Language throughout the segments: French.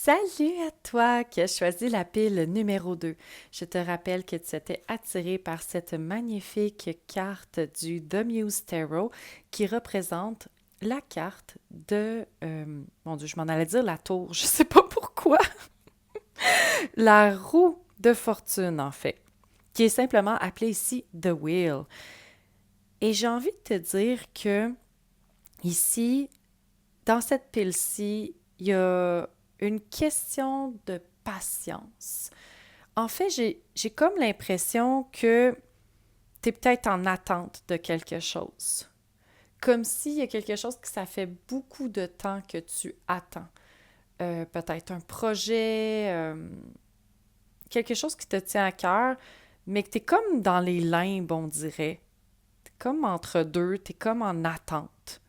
Salut à toi qui as choisi la pile numéro 2. Je te rappelle que tu t'étais attiré par cette magnifique carte du The Muse Tarot qui représente la carte de... mon Dieu, je m'en allais dire la tour, je sais pas pourquoi. La roue de fortune, en fait, qui est simplement appelée ici The Wheel. Et j'ai envie de te dire que ici, dans cette pile-ci, il y a une question de patience. En fait, j'ai comme l'impression que tu es peut-être en attente de quelque chose. Comme s'il y a quelque chose que ça fait beaucoup de temps que tu attends. Peut-être un projet, quelque chose qui te tient à cœur, mais que tu es comme dans les limbes, on dirait. Tu es comme entre deux, tu es comme en attente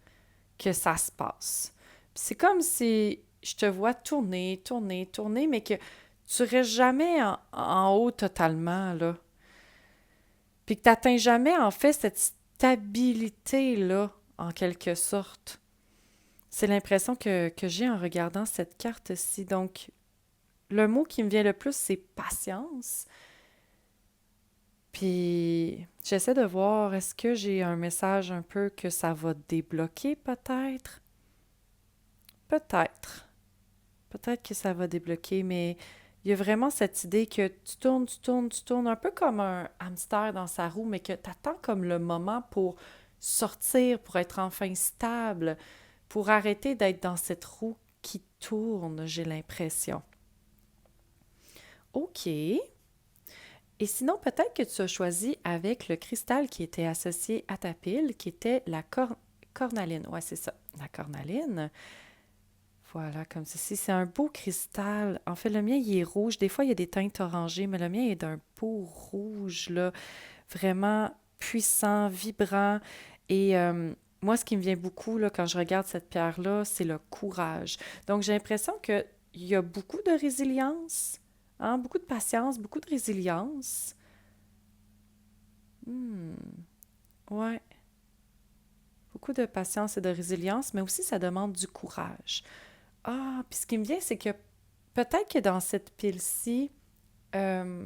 que ça se passe. Puis c'est comme si je te vois tourner, tourner, tourner, mais que tu restes jamais en haut totalement, là. Puis que tu n'atteins jamais, en fait, cette stabilité-là, en quelque sorte. C'est l'impression que j'ai en regardant cette carte-ci. Donc, le mot qui me vient le plus, c'est patience. Puis, j'essaie de voir, est-ce que j'ai un message un peu que ça va débloquer, peut-être? Peut-être. Peut-être que ça va débloquer, mais il y a vraiment cette idée que tu tournes, tu tournes, tu tournes, un peu comme un hamster dans sa roue, mais que tu attends comme le moment pour sortir, pour être enfin stable, pour arrêter d'être dans cette roue qui tourne, j'ai l'impression. OK. Et sinon, peut-être que tu as choisi avec le cristal qui était associé à ta pile, qui était la cornaline. Ouais, c'est ça, la cornaline. Voilà, comme ceci. C'est un beau cristal. En fait, le mien, il est rouge. Des fois, il y a des teintes orangées, mais le mien est d'un beau rouge, là, vraiment puissant, vibrant. Et moi, ce qui me vient beaucoup, là, quand je regarde cette pierre-là, c'est le courage. Donc, j'ai l'impression qu'il y a beaucoup de résilience, hein, beaucoup de patience, beaucoup de résilience. Hmm, ouais, beaucoup de patience et de résilience, mais aussi ça demande du courage. Ah, puis ce qui me vient, c'est que peut-être que dans cette pile-ci, euh,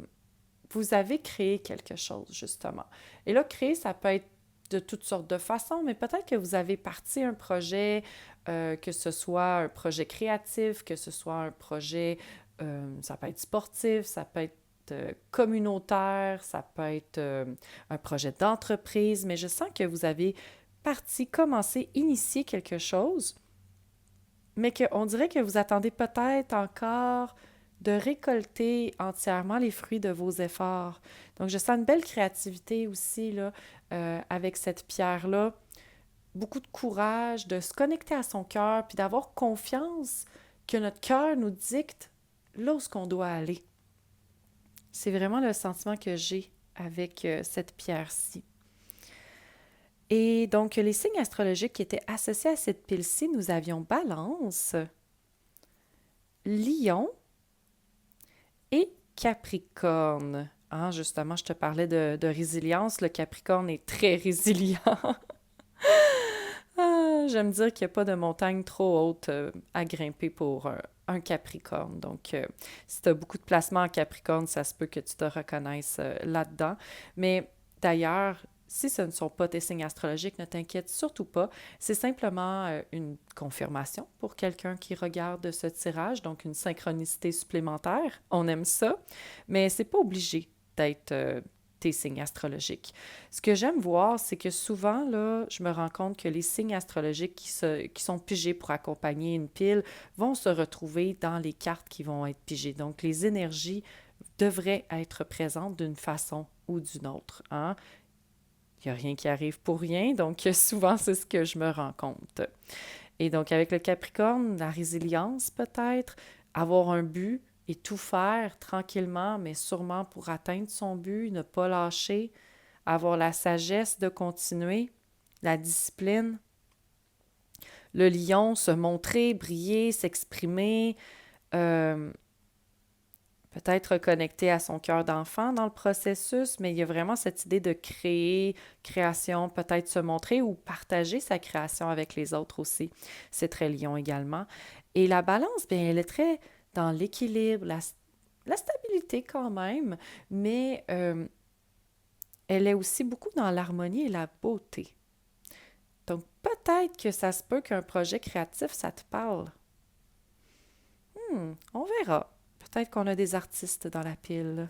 vous avez créé quelque chose, justement. Et là, créer, ça peut être de toutes sortes de façons, mais peut-être que vous avez parti un projet, que ce soit un projet créatif, que ce soit un projet, ça peut être sportif, ça peut être communautaire, ça peut être un projet d'entreprise, mais je sens que vous avez parti, commencé, initié quelque chose, mais qu'on dirait que vous attendez peut-être encore de récolter entièrement les fruits de vos efforts. Donc, je sens une belle créativité aussi, là, avec cette pierre-là. Beaucoup de courage, de se connecter à son cœur, puis d'avoir confiance que notre cœur nous dicte là où est-ce qu'on doit aller. C'est vraiment le sentiment que j'ai avec cette pierre-ci. Et donc, les signes astrologiques qui étaient associés à cette pile-ci, nous avions Balance, Lion et Capricorne. Hein, justement, je te parlais de résilience. Le Capricorne est très résilient. Ah, j'aime dire qu'il n'y a pas de montagne trop haute à grimper pour un Capricorne. Donc, si tu as beaucoup de placements en Capricorne, ça se peut que tu te reconnaisses là-dedans. Mais d'ailleurs, si ce ne sont pas tes signes astrologiques, ne t'inquiète surtout pas. C'est simplement une confirmation pour quelqu'un qui regarde ce tirage, donc une synchronicité supplémentaire. On aime ça, mais c'est pas obligé d'être tes signes astrologiques. Ce que j'aime voir, c'est que souvent, là, je me rends compte que les signes astrologiques qui sont pigés pour accompagner une pile vont se retrouver dans les cartes qui vont être pigées. Donc, les énergies devraient être présentes d'une façon ou d'une autre. Hein? Il n'y a rien qui arrive pour rien, donc souvent, c'est ce que je me rends compte. Et donc, avec le Capricorne, la résilience peut-être, avoir un but et tout faire tranquillement, mais sûrement pour atteindre son but, ne pas lâcher, avoir la sagesse de continuer, la discipline. Le lion, se montrer, briller, s'exprimer, euh, peut-être connecter à son cœur d'enfant dans le processus, mais il y a vraiment cette idée de créer, création, peut-être se montrer ou partager sa création avec les autres aussi. C'est très lion également. Et la balance, bien, elle est très dans l'équilibre, la stabilité quand même, mais elle est aussi beaucoup dans l'harmonie et la beauté. Donc, peut-être que ça se peut qu'un projet créatif, ça te parle. On verra. Peut-être qu'on a des artistes dans la pile.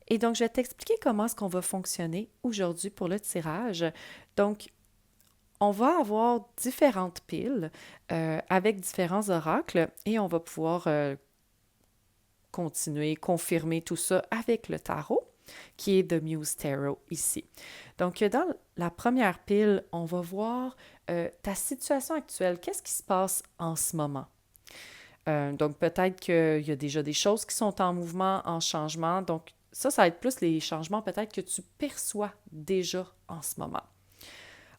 Et donc, je vais t'expliquer comment est-ce qu'on va fonctionner aujourd'hui pour le tirage. Donc, on va avoir différentes piles avec différents oracles et on va pouvoir continuer, confirmer tout ça avec le tarot, qui est The Muse Tarot ici. Donc, dans la première pile, on va voir ta situation actuelle. Qu'est-ce qui se passe en ce moment? Donc, peut-être qu'il y a déjà des choses qui sont en mouvement, en changement. Donc, ça va être plus les changements peut-être que tu perçois déjà en ce moment.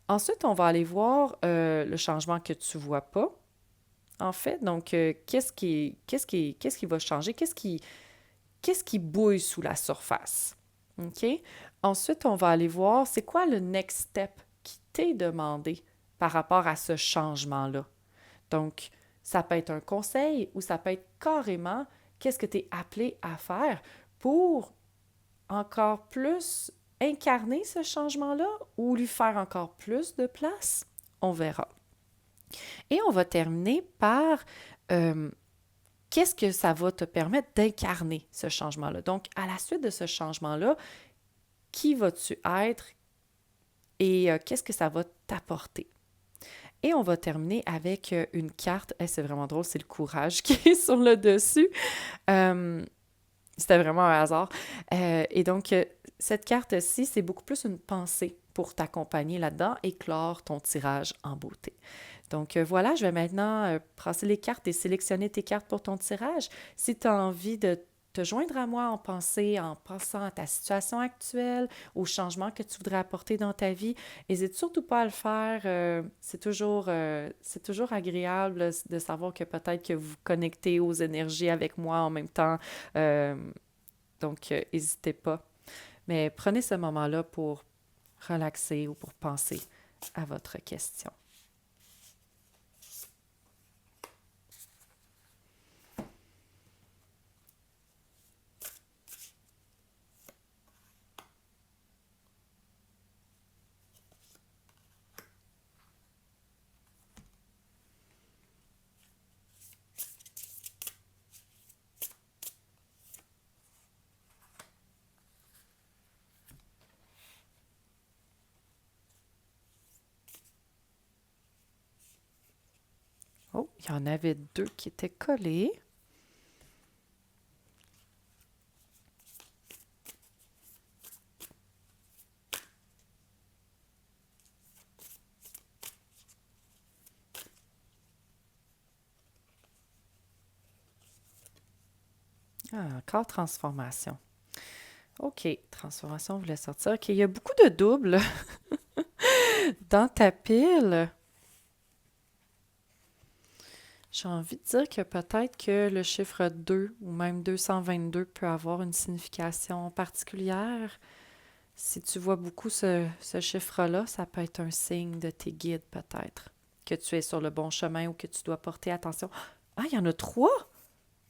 Ensuite, on va aller voir le changement que tu ne vois pas, en fait. Donc, qu'est-ce qui va changer? Qu'est-ce qui bouille sous la surface? OK? Ensuite, on va aller voir c'est quoi le next step qui t'est demandé par rapport à ce changement-là. Donc, ça peut être un conseil ou ça peut être carrément qu'est-ce que tu es appelé à faire pour encore plus incarner ce changement-là ou lui faire encore plus de place? On verra. Et on va terminer par qu'est-ce que ça va te permettre d'incarner ce changement-là. Donc, à la suite de ce changement-là, qui vas-tu être et qu'est-ce que ça va t'apporter? Et on va terminer avec une carte. C'est vraiment drôle, c'est le courage qui est sur le dessus. C'était vraiment un hasard. Et donc, cette carte-ci, c'est beaucoup plus une pensée pour t'accompagner là-dedans et clore ton tirage en beauté. Donc voilà, je vais maintenant brasser les cartes et sélectionner tes cartes pour ton tirage. Si tu as envie de te joindre à moi en pensant à ta situation actuelle, aux changements que tu voudrais apporter dans ta vie, n'hésite surtout pas à le faire. C'est toujours agréable de savoir que peut-être que vous vous connectez aux énergies avec moi en même temps. Donc, n'hésitez pas. Mais prenez ce moment-là pour relaxer ou pour penser à votre question. Oh, il y en avait deux qui étaient collés. Ah, encore transformation. OK, transformation voulait sortir. OK, il y a beaucoup de doubles dans ta pile. J'ai envie de dire que peut-être que le chiffre 2 ou même 222 peut avoir une signification particulière. Si tu vois beaucoup ce chiffre-là, ça peut être un signe de tes guides peut-être, que tu es sur le bon chemin ou que tu dois porter attention. Ah, il y en a 3?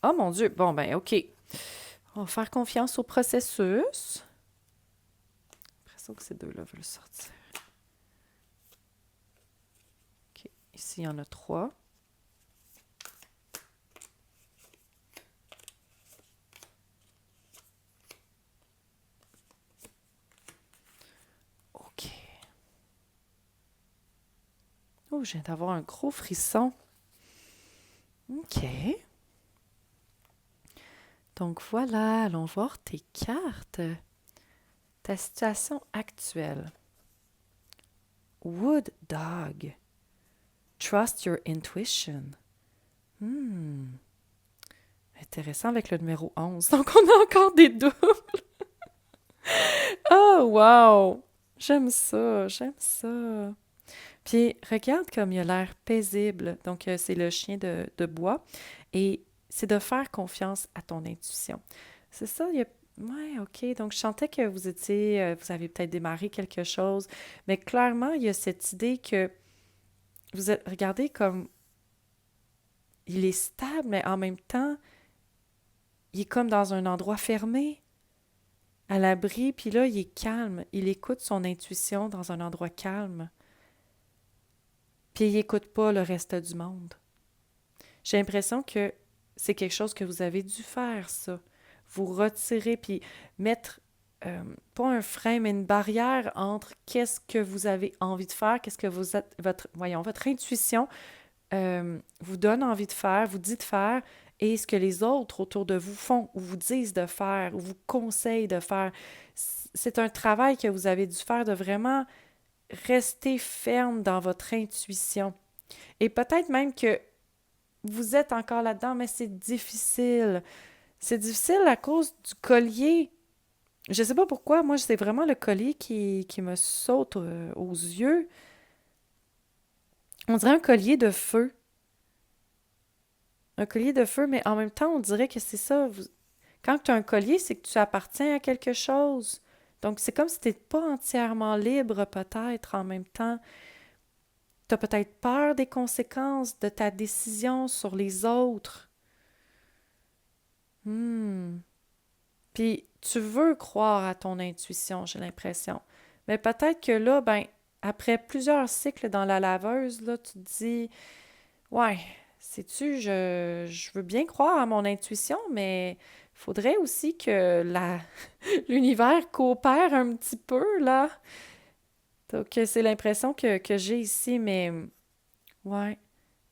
Oh mon Dieu! Bon, ben OK. On va faire confiance au processus. J'ai l'impression que ces deux-là veulent sortir. OK. Ici, il y en a 3. OK. Oh, je viens d'avoir un gros frisson. OK. Donc voilà, allons voir tes cartes. Ta situation actuelle. Wood Dog. Trust your intuition. Intéressant avec le numéro 11. Donc, on a encore des doubles. Oh, wow! J'aime ça, j'aime ça. Puis, regarde comme il a l'air paisible. Donc, c'est le chien de bois. Et c'est de faire confiance à ton intuition. C'est ça, il y a... Ouais, OK. Donc, je sentais que vous avez peut-être démarré quelque chose. Mais clairement, il y a cette idée que vous êtes, regardez comme il est stable, mais en même temps, il est comme dans un endroit fermé, à l'abri, puis là, il est calme. Il écoute son intuition dans un endroit calme. Puis il n'écoute pas le reste du monde. J'ai l'impression que c'est quelque chose que vous avez dû faire, ça. Vous retirer, puis mettre, pas un frein, mais une barrière entre qu'est-ce que vous avez envie de faire, qu'est-ce que votre intuition vous donne envie de faire, vous dit de faire, et ce que les autres autour de vous font, ou vous disent de faire, ou vous conseillent de faire. C'est un travail que vous avez dû faire de vraiment rester ferme dans votre intuition. Et peut-être même que vous êtes encore là-dedans, mais c'est difficile. C'est difficile à cause du collier. Je sais pas pourquoi, moi, c'est vraiment le collier qui me saute aux yeux. On dirait un collier de feu. Un collier de feu, mais en même temps, on dirait que c'est ça. Quand tu as un collier, c'est que tu appartiens à quelque chose. Donc, c'est comme si tu n'étais pas entièrement libre, peut-être, en même temps. Tu as peut-être peur des conséquences de ta décision sur les autres. Puis, tu veux croire à ton intuition, j'ai l'impression. Mais peut-être que là, ben, après plusieurs cycles dans la laveuse, là, tu te dis, ouais, sais-tu, je veux bien croire à mon intuition, mais il faudrait aussi que l'univers coopère un petit peu, là. Donc, c'est l'impression que j'ai ici, mais ouais,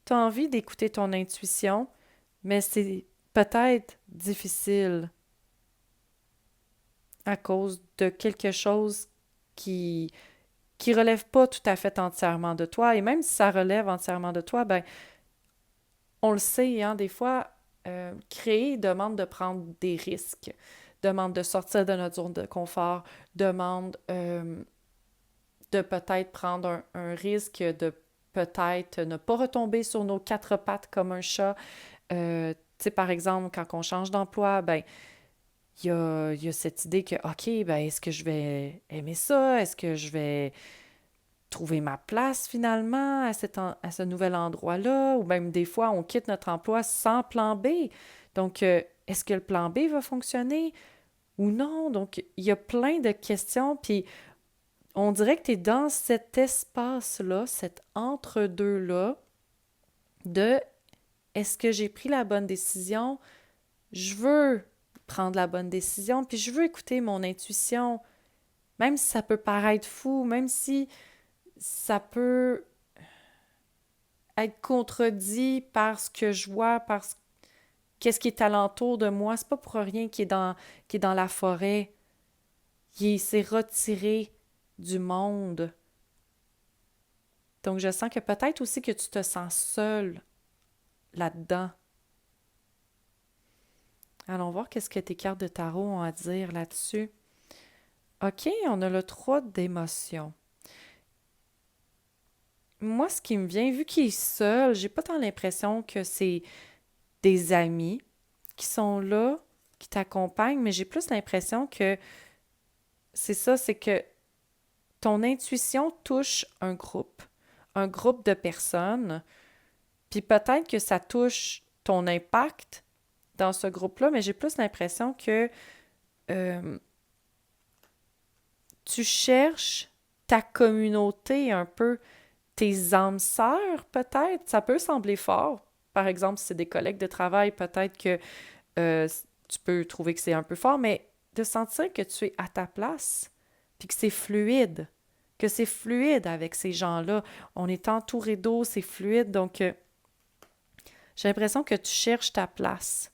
tu as envie d'écouter ton intuition, mais c'est peut-être difficile à cause de quelque chose qui qui relève pas tout à fait entièrement de toi. Et même si ça relève entièrement de toi, ben on le sait, hein, des fois, créer demande de prendre des risques, demande de sortir de notre zone de confort, demande de peut-être prendre un risque de peut-être ne pas retomber sur nos quatre pattes comme un chat. Tu sais, par exemple, quand on change d'emploi, ben il y a cette idée que, OK, ben est-ce que je vais aimer ça? Est-ce que je vais trouver ma place finalement à ce nouvel endroit-là? Ou même des fois, on quitte notre emploi sans plan B. Donc, est-ce que le plan B va fonctionner ou non? Donc, il y a plein de questions, puis on dirait que tu es dans cet espace-là, cet entre-deux-là, de est-ce que j'ai pris la bonne décision? Je veux prendre la bonne décision, puis je veux écouter mon intuition, même si ça peut paraître fou, même si ça peut être contredit par ce que je vois, par qu'est-ce qui est alentour de moi. C'est pas pour rien qu'il est dans la forêt. Il s'est retiré du monde. Donc, je sens que peut-être aussi que tu te sens seul là-dedans. Allons voir qu'est-ce que tes cartes de tarot ont à dire là-dessus. OK, on a le 3 d'émotions. Moi, ce qui me vient, vu qu'il est seul, j'ai pas tant l'impression que c'est des amis qui sont là, qui t'accompagnent, mais j'ai plus l'impression que c'est ça, c'est que ton intuition touche un groupe de personnes, puis peut-être que ça touche ton impact dans ce groupe-là, mais j'ai plus l'impression que euh, tu cherches ta communauté un peu, tes âmes sœurs peut-être, ça peut sembler fort. Par exemple, si c'est des collègues de travail, peut-être que euh, tu peux trouver que c'est un peu fort, mais de sentir que tu es à ta place, puis que c'est fluide avec ces gens-là. On est entouré d'eau, c'est fluide, donc j'ai l'impression que tu cherches ta place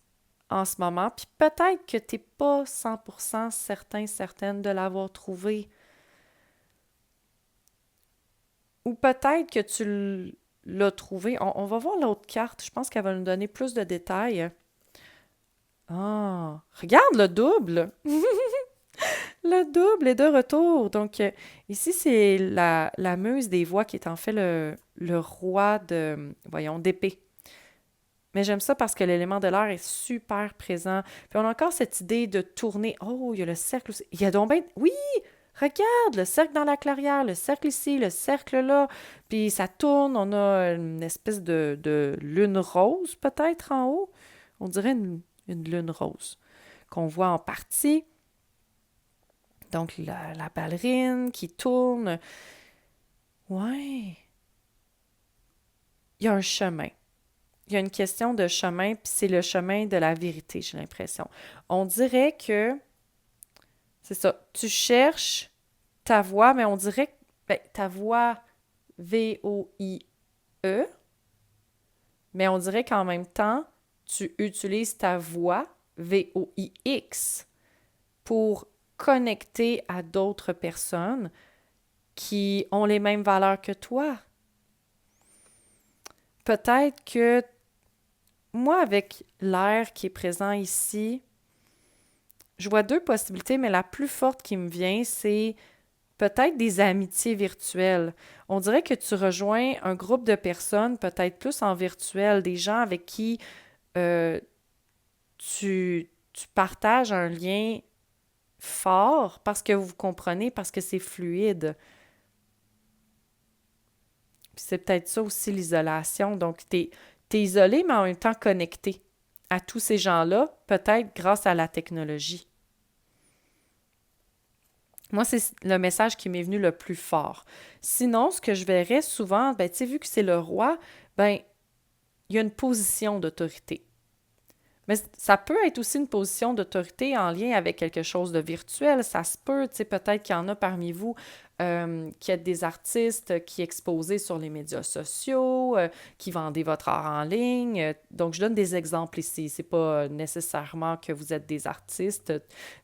en ce moment, puis peut-être que tu n'es pas 100% certain, certaine de l'avoir trouvée. Ou peut-être que tu l'as trouvé. On va voir l'autre carte. Je pense qu'elle va nous donner plus de détails. Ah, regarde le double! Le double est de retour. Donc, ici, c'est la muse des voix qui est en fait le roi voyons, d'épée. Mais j'aime ça parce que l'élément de l'air est super présent. Puis on a encore cette idée de tourner. Oh, il y a le cercle aussi. Il y a donc bien... Oui! Regarde, le cercle dans la clairière, le cercle ici, le cercle là, puis ça tourne, on a une espèce de lune rose peut-être en haut. On dirait une lune rose qu'on voit en partie. Donc la ballerine qui tourne. Ouais, il y a un chemin. Il y a une question de chemin, puis c'est le chemin de la vérité, j'ai l'impression. On dirait que, c'est ça, tu cherches ta voix, mais on dirait que ta voix V-O-I-E, mais on dirait qu'en même temps, tu utilises ta voix V-O-I-X pour connecter à d'autres personnes qui ont les mêmes valeurs que toi. Peut-être que moi, avec l'air qui est présent ici, je vois deux possibilités, mais la plus forte qui me vient, c'est peut-être des amitiés virtuelles. On dirait que tu rejoins un groupe de personnes, peut-être plus en virtuel, des gens avec qui euh, tu partages un lien fort parce que vous comprenez, parce que c'est fluide. Puis c'est peut-être ça aussi l'isolation. Donc, t'es isolé, mais en même temps connecté à tous ces gens-là, peut-être grâce à la technologie. Moi, c'est le message qui m'est venu le plus fort. Sinon, ce que je verrais souvent, ben, tu sais, vu que c'est le roi, ben, il y a une position d'autorité. Mais ça peut être aussi une position d'autorité en lien avec quelque chose de virtuel. Ça se peut, tu sais, peut-être qu'il y en a parmi vous qui êtes des artistes qui exposez sur les médias sociaux, qui vendez votre art en ligne. Donc, je donne des exemples ici. C'est pas nécessairement que vous êtes des artistes.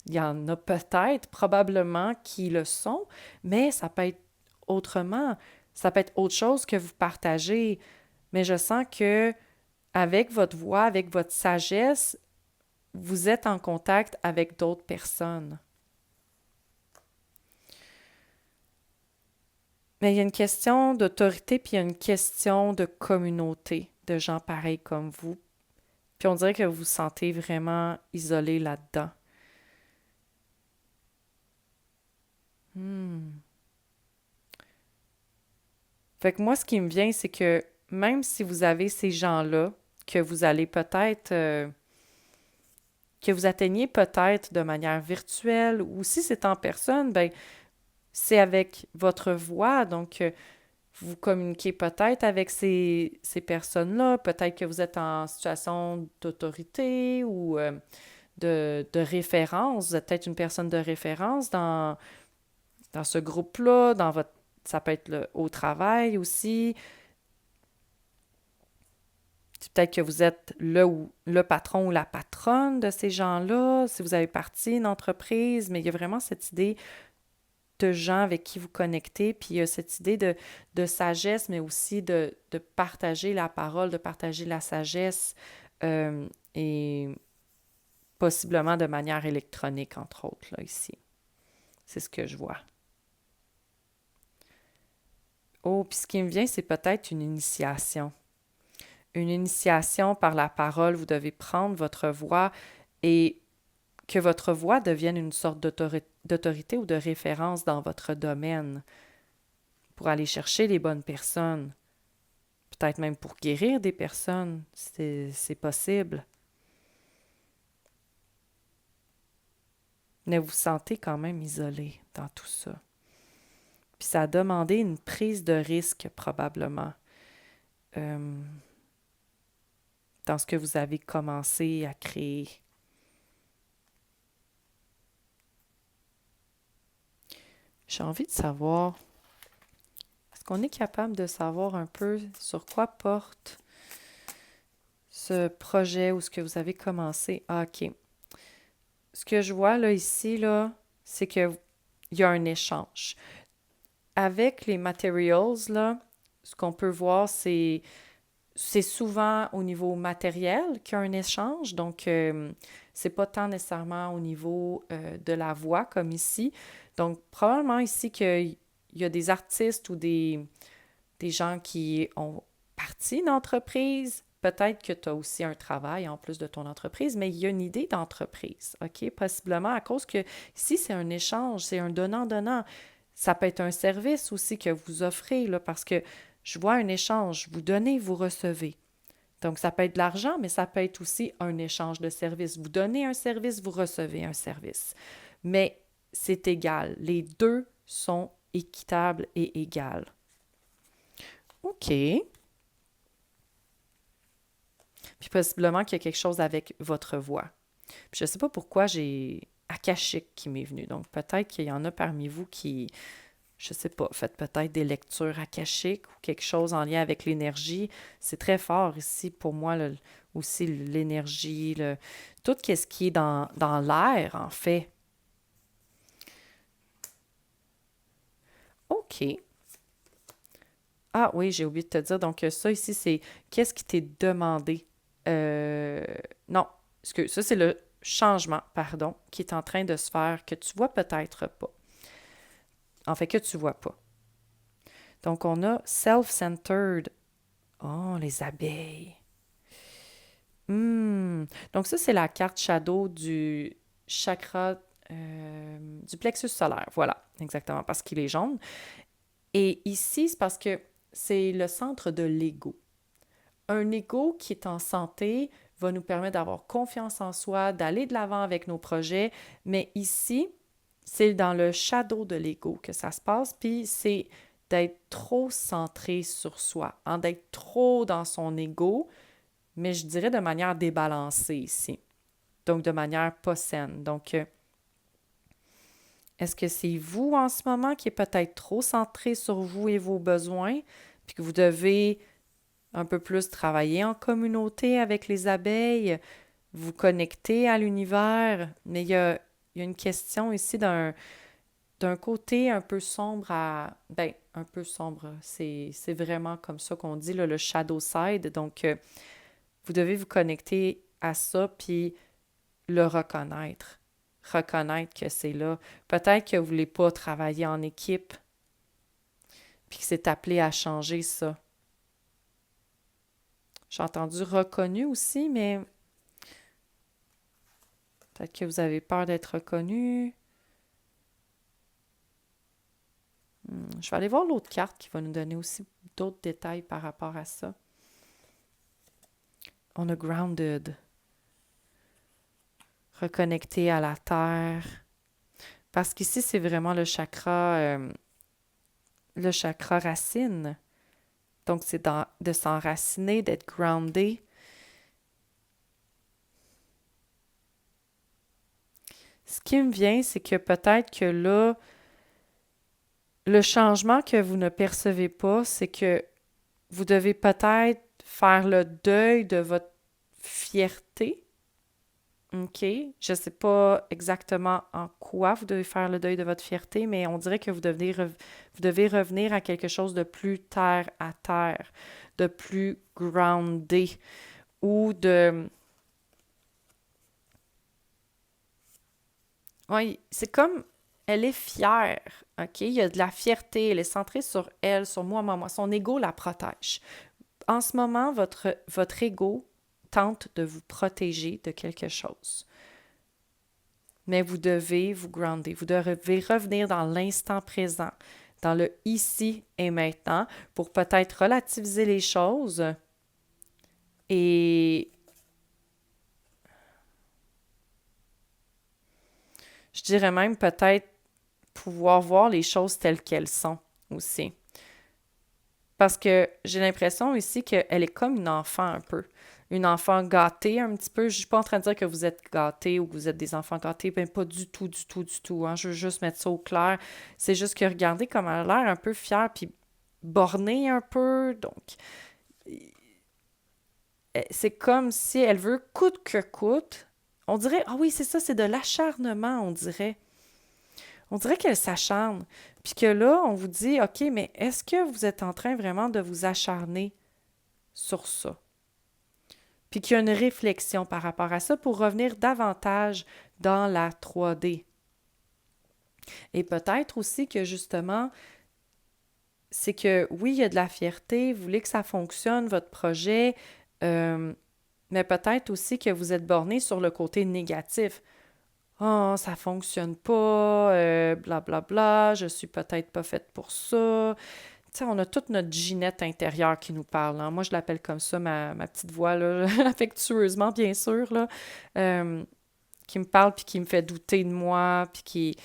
Il y en a peut-être, probablement, qui le sont, mais ça peut être autrement. Ça peut être autre chose que vous partagez. Mais je sens que avec votre voix, avec votre sagesse, vous êtes en contact avec d'autres personnes. Mais il y a une question d'autorité, puis il y a une question de communauté, de gens pareils comme vous. Puis on dirait que vous vous sentez vraiment isolé là-dedans. Hmm. Fait que moi, ce qui me vient, c'est que même si vous avez ces gens-là, que vous allez peut-être que vous atteignez peut-être de manière virtuelle ou si c'est en personne, ben c'est avec votre voix. Donc, vous communiquez peut-être avec ces personnes-là. Peut-être que vous êtes en situation d'autorité ou de référence. Vous êtes peut-être une personne de référence dans ce groupe-là, dans votre, ça peut être au travail aussi. Peut-être que vous êtes le patron ou la patronne de ces gens-là, si vous avez parti une entreprise, mais il y a vraiment cette idée de gens avec qui vous connectez, puis il y a cette idée de sagesse, mais aussi de partager la parole, de partager la sagesse, et possiblement de manière électronique, entre autres, là, ici. C'est ce que je vois. Oh, puis ce qui me vient, c'est peut-être une initiation. Une initiation par la parole, vous devez prendre votre voix et que votre voix devienne une sorte d'autorité ou de référence dans votre domaine pour aller chercher les bonnes personnes, peut-être même pour guérir des personnes, c'est possible. Mais vous vous sentez quand même isolé dans tout ça. Puis ça a demandé une prise de risque probablement euh, dans ce que vous avez commencé à créer. J'ai envie de savoir, est-ce qu'on est capable de savoir un peu sur quoi porte ce projet ou ce que vous avez commencé? Ah, OK. Ce que je vois là ici, là, c'est qu'il y a un échange. Avec les materials, là, ce qu'on peut voir, c'est souvent au niveau matériel qu'il y a un échange. Donc, c'est pas tant nécessairement au niveau de la voix comme ici. Donc, probablement ici qu'il y a des artistes ou des gens qui ont parti d'entreprise, peut-être que tu as aussi un travail en plus de ton entreprise, mais il y a une idée d'entreprise, OK? Possiblement à cause que ici, c'est un échange, c'est un donnant-donnant. Ça peut être un service aussi que vous offrez, là, parce que je vois un échange. Vous donnez, vous recevez. Donc, ça peut être de l'argent, mais ça peut être aussi un échange de services. Vous donnez un service, vous recevez un service. Mais c'est égal. Les deux sont équitables et égales. OK. Puis possiblement qu'il y a quelque chose avec votre voix. Puis je ne sais pas pourquoi j'ai Akashique qui m'est venu. Donc peut-être qu'il y en a parmi vous qui, je ne sais pas, faites peut-être des lectures akashiques ou quelque chose en lien avec l'énergie. C'est très fort ici pour moi, aussi l'énergie, tout ce qui est dans l'air, en fait. OK. Ah oui, j'ai oublié de te dire. Donc ça ici, c'est qu'est-ce qui t'est demandé. Euh, non, ça c'est le changement, pardon, qui est en train de se faire, que tu vois peut-être pas. En fait, que tu vois pas. Donc, on a self-centered. Oh, les abeilles. Donc, ça, c'est la carte shadow du chakra du plexus solaire. Voilà, exactement, parce qu'il est jaune. Et ici, c'est parce que c'est le centre de l'ego. Un ego qui est en santé va nous permettre d'avoir confiance en soi, d'aller de l'avant avec nos projets. Mais ici, c'est dans le shadow de l'ego que ça se passe, puis c'est d'être trop centré sur soi, d'être trop dans son ego, mais je dirais de manière débalancée ici. Donc, de manière pas saine. Donc, est-ce que c'est vous en ce moment qui est peut-être trop centré sur vous et vos besoins, puis que vous devez un peu plus travailler en communauté avec les abeilles, vous connecter à l'univers, mais il y a une question ici d'un côté un peu sombre à... Ben, un peu sombre, c'est vraiment comme ça qu'on dit, là, le shadow side. Donc, vous devez vous connecter à ça, puis le reconnaître. Reconnaître que c'est là. Peut-être que vous ne voulez pas travailler en équipe, puis que c'est appelé à changer ça. J'ai entendu reconnu aussi, mais peut-être que vous avez peur d'être reconnu. Je vais aller voir l'autre carte qui va nous donner aussi d'autres détails par rapport à ça. On a grounded. Reconnecté à la terre. Parce qu'ici, c'est vraiment le chakra racine. Donc, c'est de s'enraciner, d'être groundé. Ce qui me vient, c'est que peut-être que là, le changement que vous ne percevez pas, c'est que vous devez peut-être faire le deuil de votre fierté. OK. Je ne sais pas exactement en quoi vous devez faire le deuil de votre fierté, mais on dirait que vous devez revenir à quelque chose de plus terre à terre, de plus groundé ou de... Oui, c'est comme elle est fière, OK? Il y a de la fierté, elle est centrée sur elle, sur moi. Son ego la protège. En ce moment, votre ego tente de vous protéger de quelque chose. Mais vous devez vous grounder, vous devez revenir dans l'instant présent, dans le ici et maintenant, pour peut-être relativiser les choses et je dirais même peut-être pouvoir voir les choses telles qu'elles sont aussi. Parce que j'ai l'impression ici qu'elle est comme une enfant un peu. Une enfant gâtée un petit peu. Je suis pas en train de dire que vous êtes gâtés ou que vous êtes des enfants gâtés. Ben pas du tout, du tout, du tout. Hein. Je veux juste mettre ça au clair. C'est juste que regardez comme elle a l'air un peu fière puis bornée un peu. Donc, c'est comme si elle veut coûte que coûte. On dirait, ah oui, c'est ça, c'est de l'acharnement, on dirait. On dirait qu'elle s'acharne. Puis que là, on vous dit, OK, mais est-ce que vous êtes en train vraiment de vous acharner sur ça? Puis qu'il y a une réflexion par rapport à ça pour revenir davantage dans la 3D. Et peut-être aussi que justement, c'est que oui, il y a de la fierté, vous voulez que ça fonctionne, votre projet, Mais peut-être aussi que vous êtes borné sur le côté négatif. Ah, ça fonctionne pas, blablabla, je suis peut-être pas faite pour ça. Tu sais, on a toute notre Ginette intérieure qui nous parle, hein. Moi, je l'appelle comme ça, ma petite voix, là, affectueusement, bien sûr, là, euh, qui me parle puis qui me fait douter de moi, puis qui...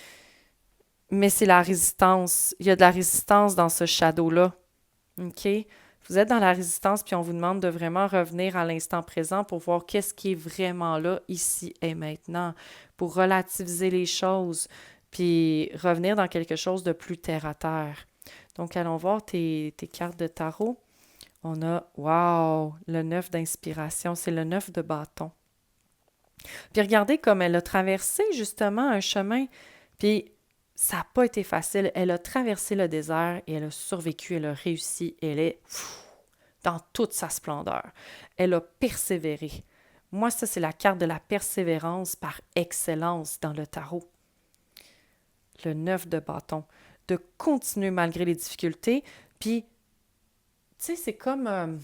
Mais c'est la résistance. Il y a de la résistance dans ce shadow-là, OK? Vous êtes dans la résistance, puis on vous demande de vraiment revenir à l'instant présent pour voir qu'est-ce qui est vraiment là, ici et maintenant, pour relativiser les choses, puis revenir dans quelque chose de plus terre à terre. Donc, allons voir tes cartes de tarot. On a, wow, le 9 d'inspiration, c'est le 9 de bâton. Puis regardez comme elle a traversé justement un chemin, puis ça n'a pas été facile. Elle a traversé le désert et elle a survécu, elle a réussi, elle est dans toute sa splendeur. Elle a persévéré. Moi, ça, c'est la carte de la persévérance par excellence dans le tarot. Le 9 de bâton. De continuer malgré les difficultés. Puis, tu sais, c'est comme...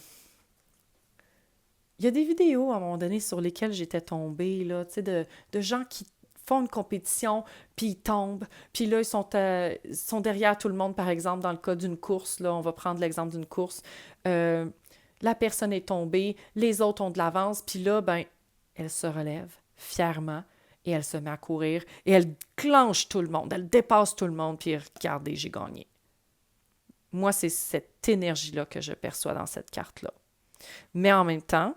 il y a des vidéos à un moment donné sur lesquelles j'étais tombée, là, tu sais, de gens qui font une compétition, puis ils tombent, puis là, ils sont derrière tout le monde, par exemple, dans le cas d'une course, là, on va prendre l'exemple d'une course. Euh, la personne est tombée, les autres ont de l'avance, puis là, ben, elle se relève fièrement et elle se met à courir et elle clenche tout le monde, elle dépasse tout le monde, puis regardez, j'ai gagné. Moi, c'est cette énergie-là que je perçois dans cette carte-là. Mais en même temps,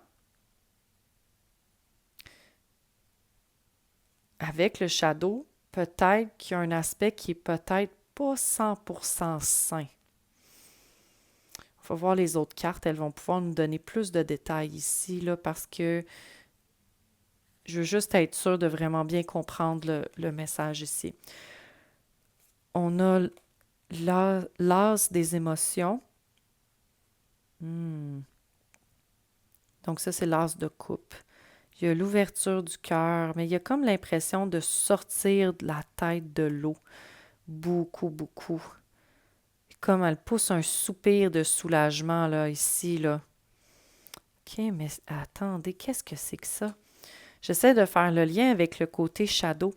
avec le shadow, peut-être qu'il y a un aspect qui est peut-être pas 100% sain. Il faut voir les autres cartes, elles vont pouvoir nous donner plus de détails ici, là, parce que je veux juste être sûre de vraiment bien comprendre le message ici. On a l'as des émotions. Donc ça, c'est l'as de coupe. Il y a l'ouverture du cœur, mais il y a comme l'impression de sortir de la tête de l'eau. Beaucoup, beaucoup. Comme elle pousse un soupir de soulagement, là, ici, là. OK, mais attendez, qu'est-ce que c'est que ça? J'essaie de faire le lien avec le côté shadow.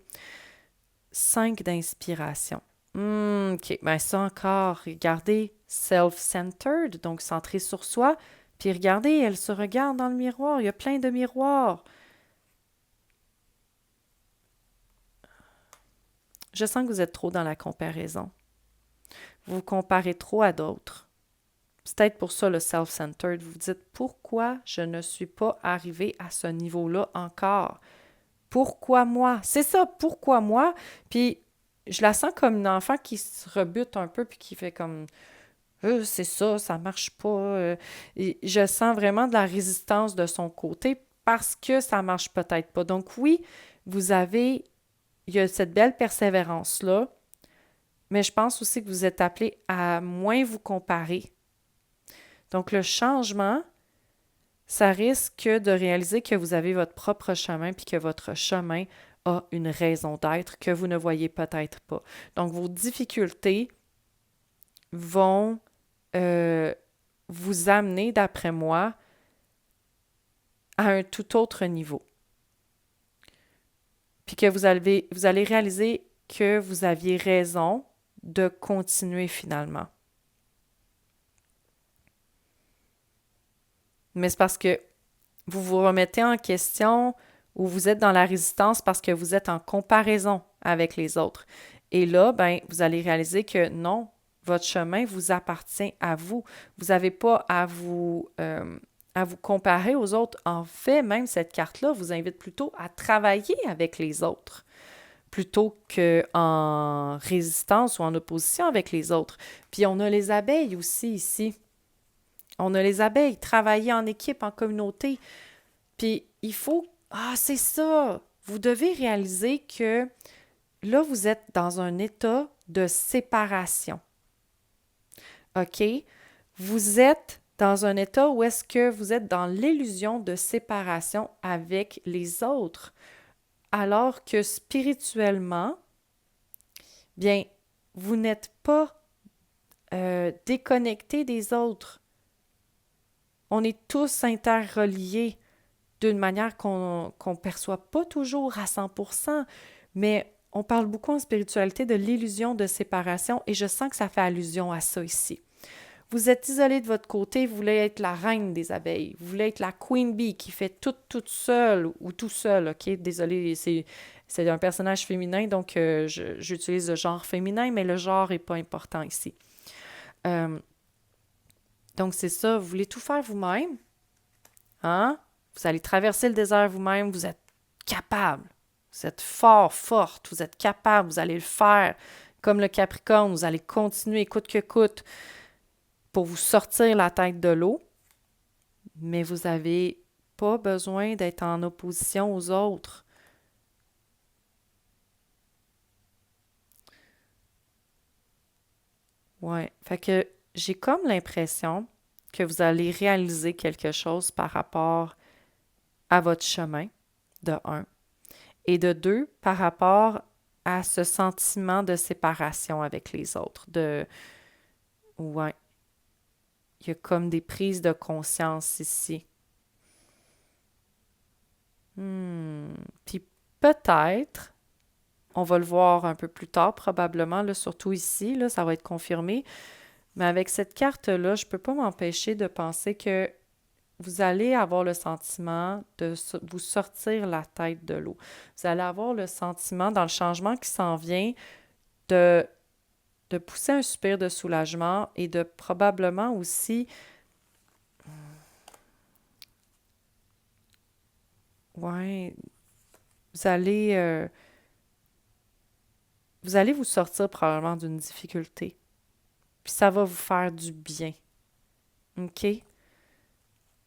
5 d'inspiration. OK, ben ça encore, regardez, self-centered, donc centré sur soi. Puis regardez, elle se regarde dans le miroir. Il y a plein de miroirs. Je sens que vous êtes trop dans la comparaison. Vous vous comparez trop à d'autres. C'est peut-être pour ça le self-centered. Vous vous dites pourquoi je ne suis pas arrivée à ce niveau-là encore? Pourquoi moi? C'est ça, pourquoi moi? Puis je la sens comme une enfant qui se rebute un peu puis qui fait comme c'est ça marche pas. Et je sens vraiment de la résistance de son côté parce que ça marche peut-être pas. Donc oui, il y a cette belle persévérance-là, mais je pense aussi que vous êtes appelé à moins vous comparer. Donc le changement, ça risque de réaliser que vous avez votre propre chemin puis que votre chemin a une raison d'être que vous ne voyez peut-être pas. Donc vos difficultés vont vous amener, d'après moi, à un tout autre niveau. Puis que vous allez réaliser que vous aviez raison de continuer finalement. Mais c'est parce que vous vous remettez en question ou vous êtes dans la résistance parce que vous êtes en comparaison avec les autres. Et là, ben, vous allez réaliser que non, votre chemin vous appartient à vous. Vous n'avez pas à vous comparer aux autres. En fait, même cette carte-là vous invite plutôt à travailler avec les autres plutôt qu'en résistance ou en opposition avec les autres. Puis on a les abeilles aussi ici. On a les abeilles, travailler en équipe, en communauté. Puis il faut... Ah, c'est ça! Vous devez réaliser que là, vous êtes dans un état de séparation. OK? Vous êtes dans un état où est-ce que vous êtes dans l'illusion de séparation avec les autres, alors que spirituellement, bien, vous n'êtes pas déconnecté des autres. On est tous interreliés d'une manière qu'on ne perçoit pas toujours à 100%, mais on parle beaucoup en spiritualité de l'illusion de séparation et je sens que ça fait allusion à ça ici. Vous êtes isolé de votre côté, vous voulez être la reine des abeilles, vous voulez être la queen bee qui fait tout toute seule ou tout seul, OK? Désolé, c'est un personnage féminin, donc j'utilise le genre féminin, mais le genre n'est pas important ici. Donc c'est ça, vous voulez tout faire vous-même, hein? Vous allez traverser le désert vous-même, vous êtes capable, vous êtes fort, forte, vous êtes capable, vous allez le faire. Comme le Capricorne, vous allez continuer coûte que coûte pour vous sortir la tête de l'eau, mais vous n'avez pas besoin d'être en opposition aux autres. Ouais, fait que j'ai comme l'impression que vous allez réaliser quelque chose par rapport à votre chemin, de un, et de deux, par rapport à ce sentiment de séparation avec les autres, ouais, il y a comme des prises de conscience ici. Puis peut-être, on va le voir un peu plus tard probablement, là, surtout ici, là, ça va être confirmé, mais avec cette carte-là, je ne peux pas m'empêcher de penser que vous allez avoir le sentiment de vous sortir la tête de l'eau. Vous allez avoir le sentiment, dans le changement qui s'en vient, de, de pousser un soupir de soulagement et de probablement aussi, ouais, vous allez, vous allez vous sortir probablement d'une difficulté. Puis ça va vous faire du bien. OK?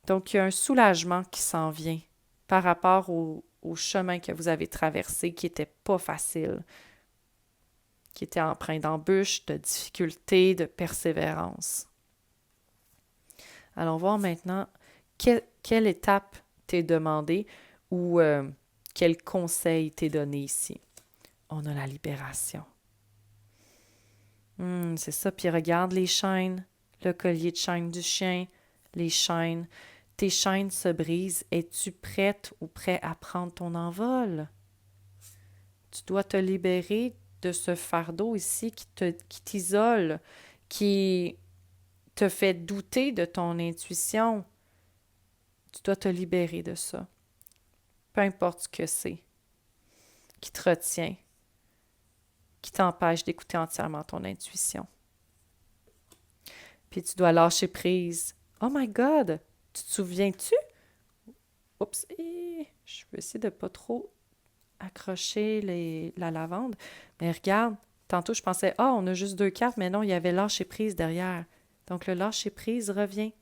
Donc, il y a un soulagement qui s'en vient par rapport au chemin que vous avez traversé qui n'était pas facile, qui était empreint d'embûches, de difficultés, de persévérance. Allons voir maintenant quelle étape t'est demandée ou quel conseil t'est donné ici. On a la libération. C'est ça. Puis regarde les chaînes, le collier de chaîne du chien, les chaînes. Tes chaînes se brisent. Es-tu prête ou prêt à prendre ton envol? Tu dois te libérer de ce fardeau ici qui t'isole, qui te fait douter de ton intuition. Tu dois te libérer de ça. Peu importe ce que c'est, qui te retient, qui t'empêche d'écouter entièrement ton intuition. Puis tu dois lâcher prise. Oh my God! Tu te souviens-tu? Oups! Je vais essayer de pas trop accrocher la lavande. Mais regarde, tantôt je pensais, on a juste 2 cartes, mais non, il y avait lâcher prise derrière. Donc le lâcher prise revient.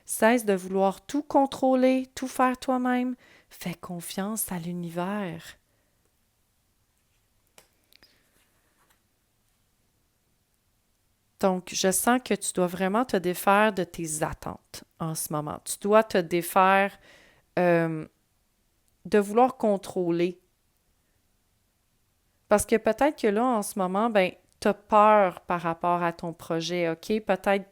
Cesse de vouloir tout contrôler, tout faire toi-même. Fais confiance à l'univers. Donc, je sens que tu dois vraiment te défaire de tes attentes en ce moment. Tu dois te défaire de vouloir contrôler. Parce que peut-être que là, en ce moment, tu as peur par rapport à ton projet, OK? Peut-être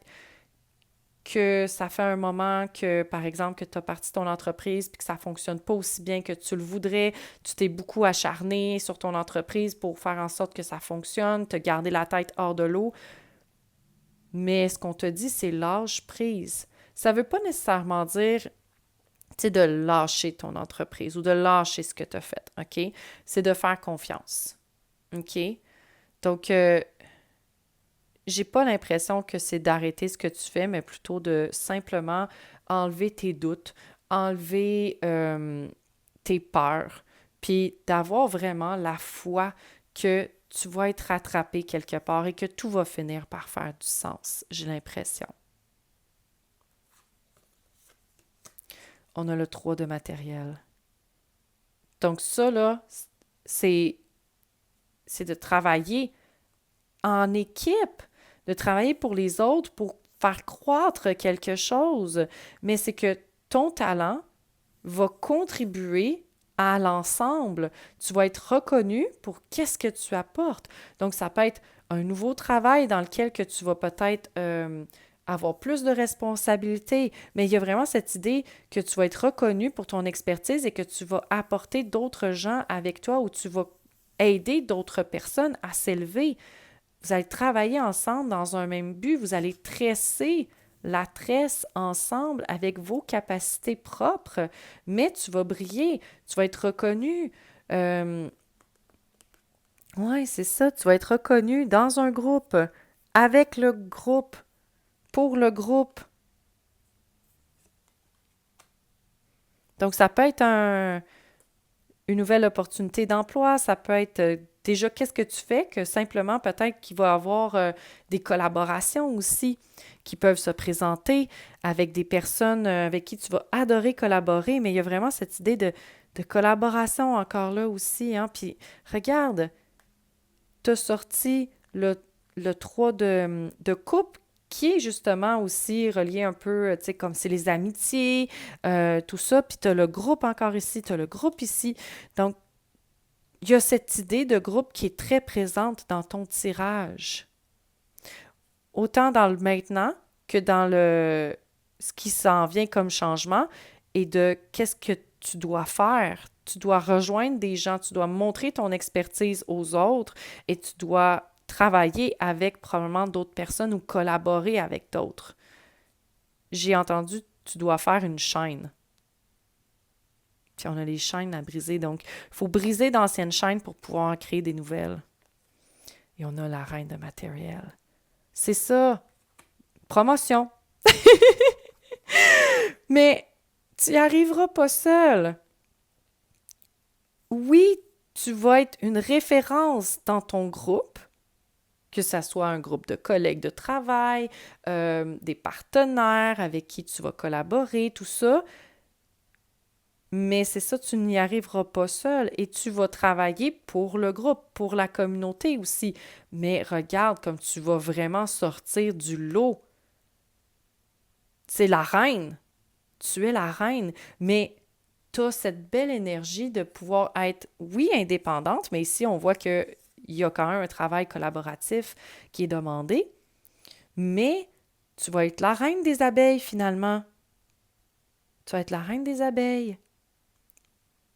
que ça fait un moment que, par exemple, que tu as parti ton entreprise puis que ça ne fonctionne pas aussi bien que tu le voudrais. Tu t'es beaucoup acharné sur ton entreprise pour faire en sorte que ça fonctionne, te garder la tête hors de l'eau. Mais ce qu'on te dit, c'est lâche prise. Ça ne veut pas nécessairement dire, de lâcher ton entreprise ou de lâcher ce que tu as fait, OK? C'est de faire confiance, OK? Donc, j'ai pas l'impression que c'est d'arrêter ce que tu fais, mais plutôt de simplement enlever tes doutes, enlever tes peurs, puis d'avoir vraiment la foi que tu vas être rattrapé quelque part et que tout va finir par faire du sens, j'ai l'impression. On a le 3 de matériel. Donc ça, là, c'est de travailler en équipe, de travailler pour les autres, pour faire croître quelque chose. Mais c'est que ton talent va contribuer à l'ensemble. Tu vas être reconnu pour qu'est-ce que tu apportes. Donc, ça peut être un nouveau travail dans lequel que tu vas peut-être avoir plus de responsabilités. Mais il y a vraiment cette idée que tu vas être reconnu pour ton expertise et que tu vas apporter d'autres gens avec toi ou tu vas aider d'autres personnes à s'élever. Vous allez travailler ensemble dans un même but. Vous allez tresser la tresse ensemble avec vos capacités propres, mais tu vas briller, tu vas être reconnu. Oui, c'est ça, tu vas être reconnu dans un groupe, avec le groupe, pour le groupe. Donc, ça peut être une nouvelle opportunité d'emploi, ça peut être déjà qu'est-ce que tu fais, que simplement peut-être qu'il va y avoir des collaborations aussi qui peuvent se présenter avec des personnes avec qui tu vas adorer collaborer, mais il y a vraiment cette idée de collaboration encore là aussi, hein. Puis regarde, tu as sorti le 3 de coupe qui est justement aussi relié un peu, tu sais, comme c'est les amitiés, tout ça. Puis tu as le groupe encore ici, tu as le groupe ici. Donc, il y a cette idée de groupe qui est très présente dans ton tirage. Autant dans le maintenant que dans ce qui s'en vient comme changement et de qu'est-ce que tu dois faire. Tu dois rejoindre des gens, tu dois montrer ton expertise aux autres et tu dois travailler avec probablement d'autres personnes ou collaborer avec d'autres. J'ai entendu, tu dois faire une chaîne. Puis on a des chaînes à briser, donc il faut briser d'anciennes chaînes pour pouvoir en créer des nouvelles. Et on a la reine de matériel. C'est ça. Promotion. Mais tu n'y arriveras pas seul. Oui, tu vas être une référence dans ton groupe, que ce soit un groupe de collègues de travail, des partenaires avec qui tu vas collaborer, tout ça. Mais c'est ça, tu n'y arriveras pas seul et tu vas travailler pour le groupe, pour la communauté aussi. Mais regarde comme tu vas vraiment sortir du lot. C'est la reine. Tu es la reine, mais tu as cette belle énergie de pouvoir être, oui, indépendante, mais ici, on voit qu'il y a quand même un travail collaboratif qui est demandé, mais tu vas être la reine des abeilles, finalement. Tu vas être la reine des abeilles.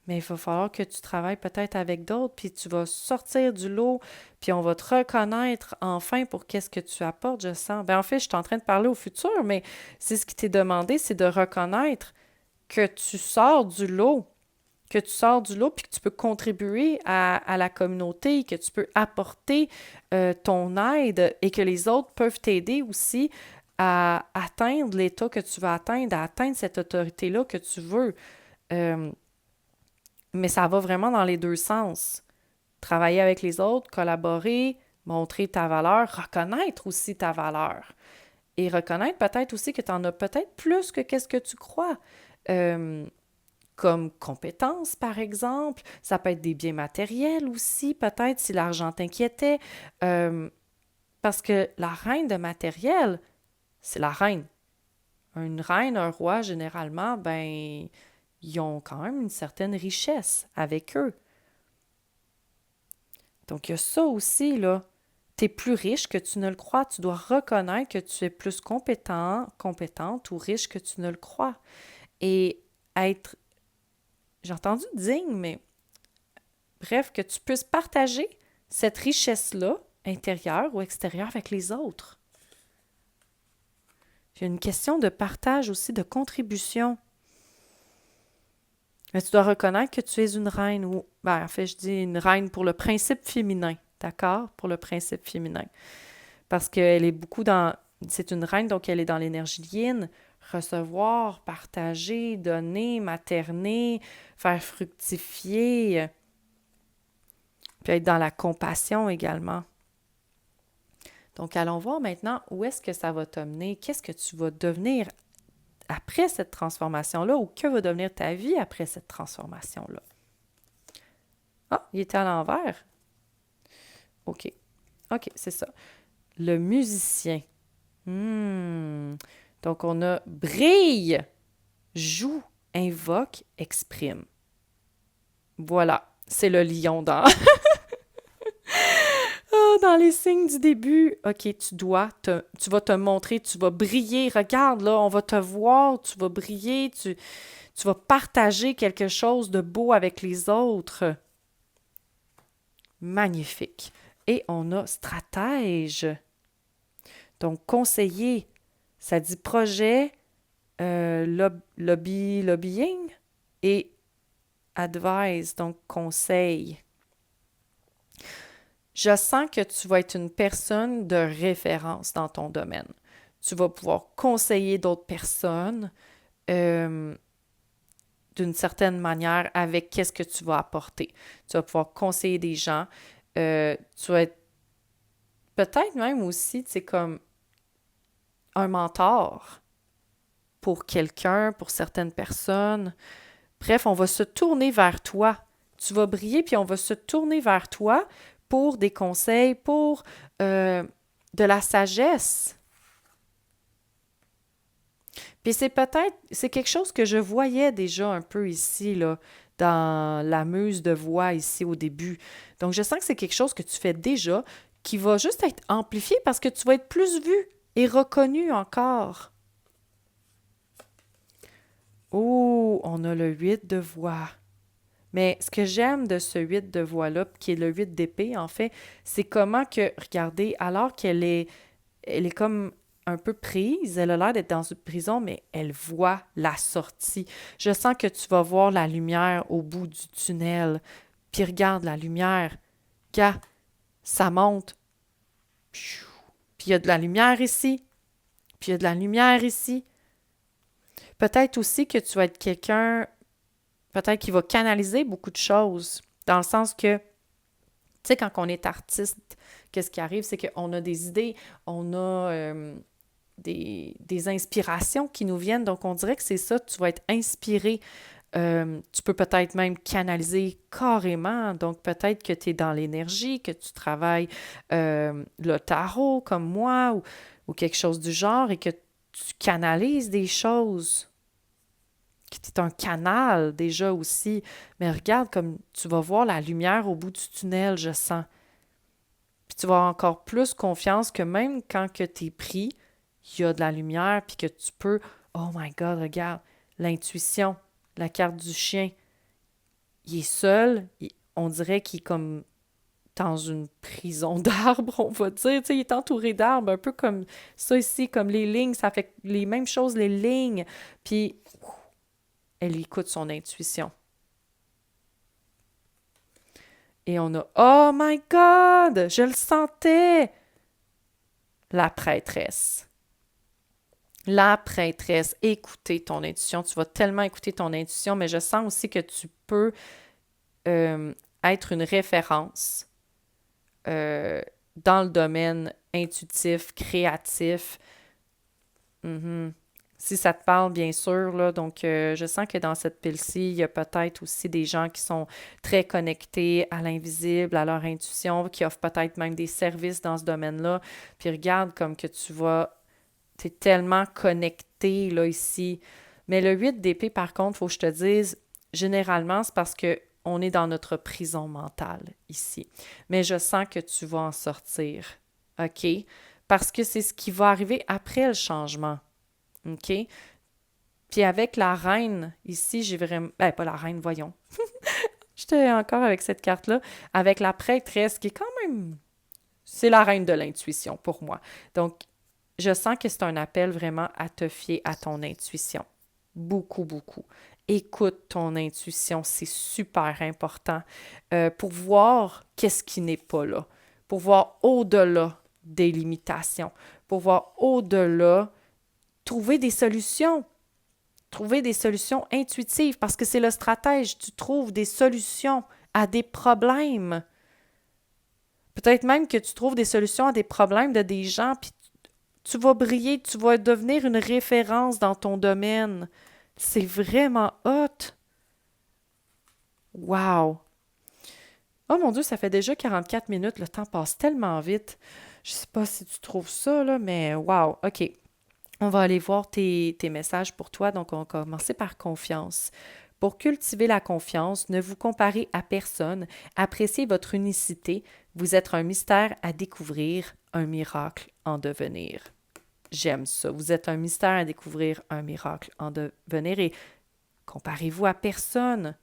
Mais il va falloir que tu travailles peut-être avec d'autres, puis tu vas sortir du lot, puis on va te reconnaître enfin pour qu'est-ce que tu apportes, je sens. En fait, je suis en train de parler au futur, mais c'est ce qui t'est demandé, c'est de reconnaître que tu sors du lot, puis que tu peux contribuer à la communauté, que tu peux apporter ton aide et que les autres peuvent t'aider aussi à atteindre l'état que tu veux atteindre, à atteindre cette autorité-là que tu veux. Mais ça va vraiment dans les deux sens. Travailler avec les autres, collaborer, montrer ta valeur, reconnaître aussi ta valeur. Et reconnaître peut-être aussi que tu en as peut-être plus que qu'est-ce que tu crois. Comme compétences, par exemple. Ça peut être des biens matériels aussi, peut-être, si l'argent t'inquiétait. Parce que la reine de matériel, c'est la reine. Une reine, un roi, généralement, ben, ils ont quand même une certaine richesse avec eux. Donc, il y a ça aussi, là. Tu es plus riche que tu ne le crois. Tu dois reconnaître que tu es plus compétente ou riche que tu ne le crois. Et être, j'ai entendu digne, mais bref, que tu puisses partager cette richesse-là, intérieure ou extérieure, avec les autres. Il y a une question de partage aussi, de contribution. Mais tu dois reconnaître que tu es une reine ou, en fait, je dis une reine pour le principe féminin, d'accord? Pour le principe féminin. Parce qu'elle est beaucoup c'est une reine, donc elle est dans l'énergie yin, recevoir, partager, donner, materner, faire fructifier, puis être dans la compassion également. Donc, allons voir maintenant où est-ce que ça va t'amener, qu'est-ce que tu vas devenir après cette transformation-là ou que va devenir ta vie après cette transformation-là. Ah, il était à l'envers. OK, c'est ça. Le musicien. Donc, on a brille, joue, invoque, exprime. Voilà, c'est le lion dans... dans les signes du début. OK, tu vas te montrer, tu vas briller. Regarde, là, on va te voir, tu vas briller, tu vas partager quelque chose de beau avec les autres. Magnifique. Et on a stratège. Donc, conseiller, ça dit projet, lobbying et advise, donc conseil. Je sens que tu vas être une personne de référence dans ton domaine. Tu vas pouvoir conseiller d'autres personnes d'une certaine manière avec qu'est-ce que tu vas apporter. Tu vas pouvoir conseiller des gens. Tu vas être peut-être même aussi, tu sais, comme un mentor pour quelqu'un, pour certaines personnes. Bref, on va se tourner vers toi. Tu vas briller, puis on va se tourner vers toi pour des conseils, pour de la sagesse. Puis c'est quelque chose que je voyais déjà un peu ici, là, dans la muse de voix ici au début. Donc, je sens que c'est quelque chose que tu fais déjà, qui va juste être amplifié parce que tu vas être plus vu et reconnu encore. Oh, on a le 8 de voix. Mais ce que j'aime de ce 8 de voix-là, qui est le 8 d'épée, en fait, c'est comment que, regardez, alors elle est comme un peu prise, elle a l'air d'être dans une prison, mais elle voit la sortie. Je sens que tu vas voir la lumière au bout du tunnel. Puis regarde la lumière. Gars, ça monte. Puis il y a de la lumière ici. Puis il y a de la lumière ici. Peut-être aussi que tu vas être quelqu'un, peut-être qui va canaliser beaucoup de choses. Dans le sens que, tu sais, quand on est artiste, qu'est-ce qui arrive, c'est qu'on a des idées, on a des inspirations qui nous viennent. Donc, on dirait que c'est ça, tu vas être inspiré. Tu peux peut-être même canaliser carrément. Donc, peut-être que tu es dans l'énergie, que tu travailles le tarot comme moi ou quelque chose du genre et que tu canalises des choses. Que tu es un canal déjà aussi. Mais regarde comme tu vas voir la lumière au bout du tunnel, je sens. Puis tu vas avoir encore plus confiance que même quand que tu es pris, il y a de la lumière, puis que tu peux... Oh my God, regarde, l'intuition, la carte du chien. Il est seul, on dirait qu'il est comme dans une prison d'arbres, on va dire. Tu sais, il est entouré d'arbres, un peu comme ça ici, comme les lignes, ça fait les mêmes choses, les lignes. Puis, elle écoute son intuition. Et on a, oh my God, je le sentais! La prêtresse. La prêtresse, écouter ton intuition. Tu vas tellement écouter ton intuition, mais je sens aussi que tu peux être une référence dans le domaine intuitif, créatif. Si ça te parle, bien sûr, là, donc je sens que dans cette pile-ci, il y a peut-être aussi des gens qui sont très connectés à l'invisible, à leur intuition, qui offrent peut-être même des services dans ce domaine-là. Puis regarde comme que t'es tellement connecté, là, ici. Mais le 8 d'épée, par contre, il faut que je te dise, généralement, c'est parce que on est dans notre prison mentale, ici. Mais je sens que tu vas en sortir, OK? Parce que c'est ce qui va arriver après le changement. OK? Puis avec la reine, ici, j'ai vraiment... Ben, pas la reine, voyons. J'étais encore avec cette carte-là. Avec la prêtresse, qui est quand même... C'est la reine de l'intuition pour moi. Donc, je sens que c'est un appel vraiment à te fier à ton intuition. Beaucoup, beaucoup. Écoute ton intuition, c'est super important pour voir qu'est-ce qui n'est pas là, pour voir au-delà des limitations, pour voir au-delà, trouver des solutions intuitives, parce que c'est le stratège, tu trouves des solutions à des problèmes. Peut-être même que tu trouves des solutions à des problèmes de des gens, puis tu vas briller, tu vas devenir une référence dans ton domaine. C'est vraiment hot. Wow! Oh mon Dieu, ça fait déjà 44 minutes, le temps passe tellement vite. Je sais pas si tu trouves ça, là, mais wow! OK. On va aller voir tes messages pour toi. Donc, on va commencer par confiance. Pour cultiver la confiance, ne vous comparez à personne, appréciez votre unicité, vous êtes un mystère à découvrir, un miracle en devenir. J'aime ça. Vous êtes un mystère à découvrir, un miracle en devenir et comparez-vous à personne.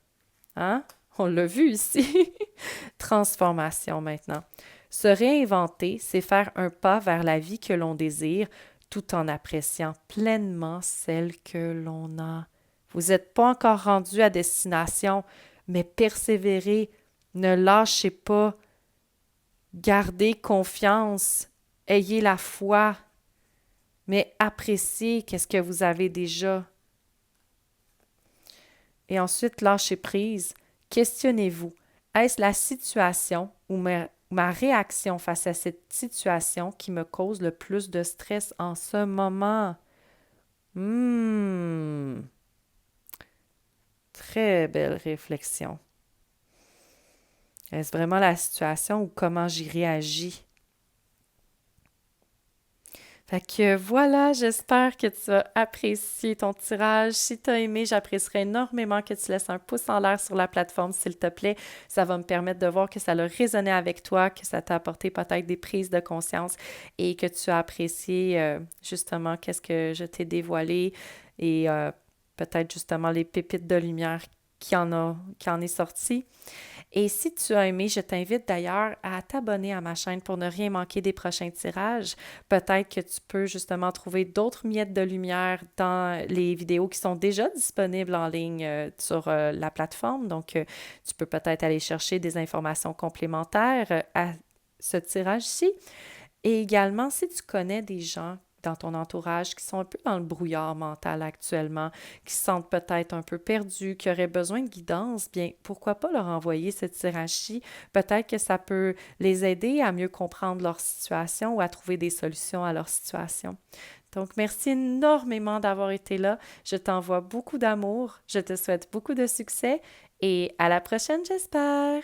Hein? On l'a vu ici. Transformation maintenant. Se réinventer, c'est faire un pas vers la vie que l'on désire tout en appréciant pleinement celle que l'on a. Vous n'êtes pas encore rendu à destination, mais persévérez, ne lâchez pas, gardez confiance, ayez la foi, mais appréciez qu'est-ce que vous avez déjà. Et ensuite, lâchez prise. Questionnez-vous. Est-ce la situation ou ma réaction face à cette situation qui me cause le plus de stress en ce moment? Très belle réflexion. Est-ce vraiment la situation ou comment j'y réagis? Fait que voilà, j'espère que tu as apprécié ton tirage. Si tu as aimé, j'apprécierais énormément que tu laisses un pouce en l'air sur la plateforme, s'il te plaît. Ça va me permettre de voir que ça a résonné avec toi, que ça t'a apporté peut-être des prises de conscience et que tu as apprécié justement qu'est-ce que je t'ai dévoilé et peut-être justement les pépites de lumière qui en est sorti. Et si tu as aimé, je t'invite d'ailleurs à t'abonner à ma chaîne pour ne rien manquer des prochains tirages. Peut-être que tu peux justement trouver d'autres miettes de lumière dans les vidéos qui sont déjà disponibles en ligne sur la plateforme. Donc, tu peux peut-être aller chercher des informations complémentaires à ce tirage-ci. Et également, si tu connais des gens dans ton entourage qui sont un peu dans le brouillard mental actuellement, qui se sentent peut-être un peu perdus, qui auraient besoin de guidance, bien, pourquoi pas leur envoyer ce tirage-ci? Peut-être que ça peut les aider à mieux comprendre leur situation ou à trouver des solutions à leur situation. Donc, merci énormément d'avoir été là. Je t'envoie beaucoup d'amour. Je te souhaite beaucoup de succès et à la prochaine, j'espère!